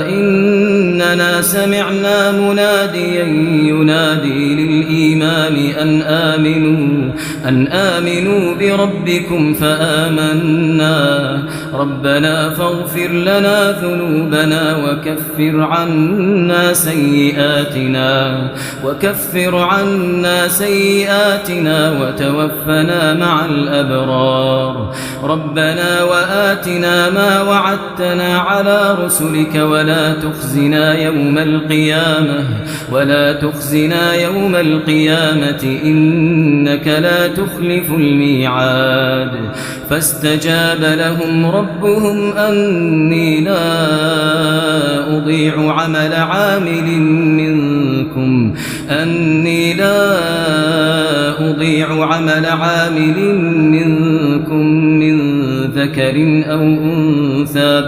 إننا سمعنا مناديا ينادي للإيمان أن آمنوا بربكم فآمنا ربنا فاغفر لنا ذنوبنا وكفر عنا سيئاتنا وتوفنا مع الأبرار ربنا وآتنا ما وعدتنا على رسلك ولا تخزنا يوم القيامة إنك لا تخلف الميعاد فاستجاب لهم ربهم أني لا أضيع عمل عامل منكم من ذكر أو أنثى